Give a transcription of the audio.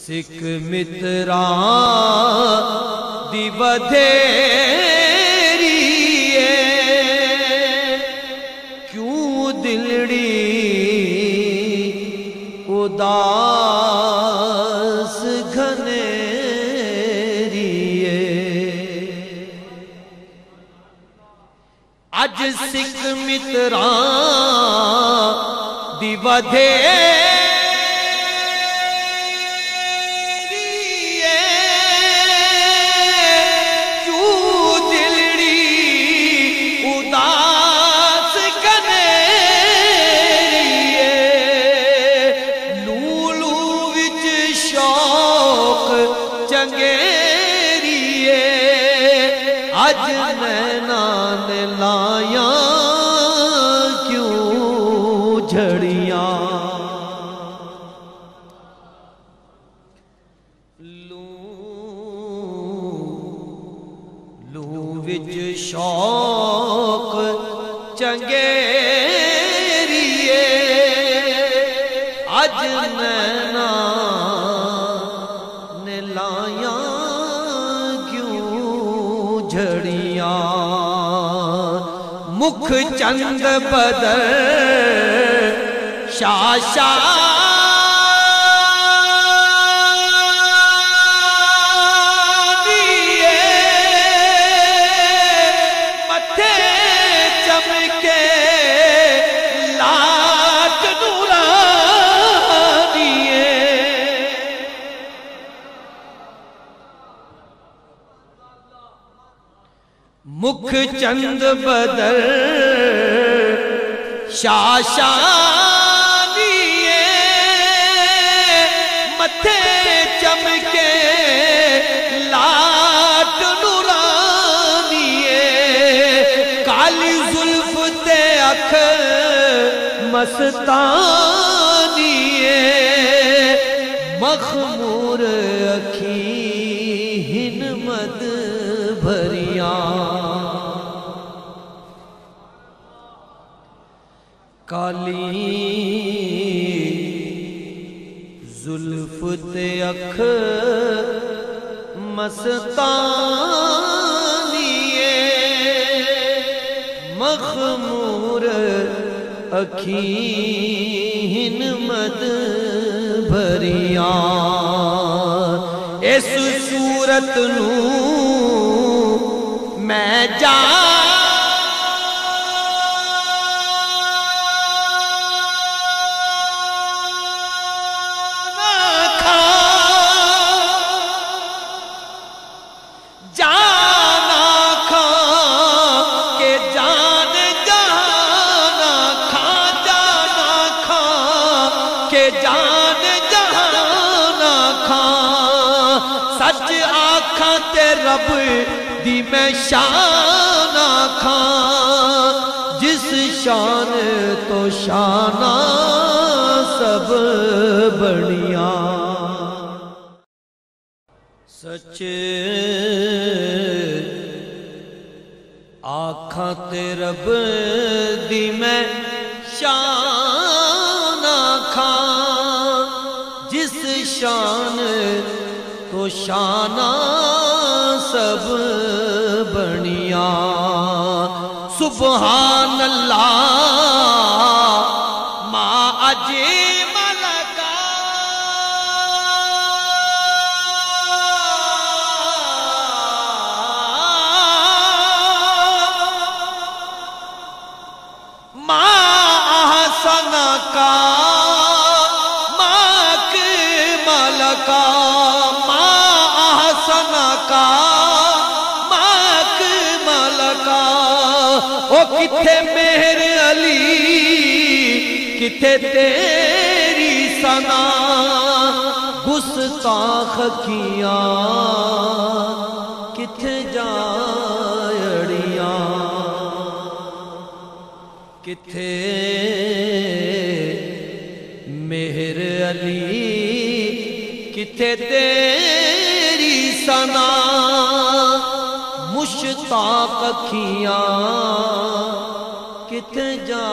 سکھ متراں دی بدھیری کیوں دلڑی اداس گھنیری اج سکھ متراں دی بدھیری اج نینان لایا کیوں جھڑیاں لو وچ شوق چنگیری اج نینان لایا جھڑیاں مکھ چند بدر شاشا متھے چمکے لاٹ نورانیے مکھ چند بدر شاشانیے متھے چمکے لاٹ نورانیے کالی زلف تے اکھ مستانیے مخمور اکھی ہن مد بھریاں کالی زلف تے اکھ مستانیے مخمور اکھی ہن مد بھریاں اس صورت نو میں جان جہانا کھاں سچ آکھاں تے رب دی میں شان آکھاں جس شان تو شانہ سب بڑیاں سچ آکھاں تے رب دی میں شان آکھاں جس شان تو شانہ سب بڑیاں سبحان اللہ ما عجیب لگا ما احسن کا ما احسن کا ماک ملکا او کتھے مہر علی کتھے تیری ثنا گستاخ کیاں کتھے جاڑیاں کتھے مہر علی کتھے تیری ثنا مشتاق اکھیاں کتھے جا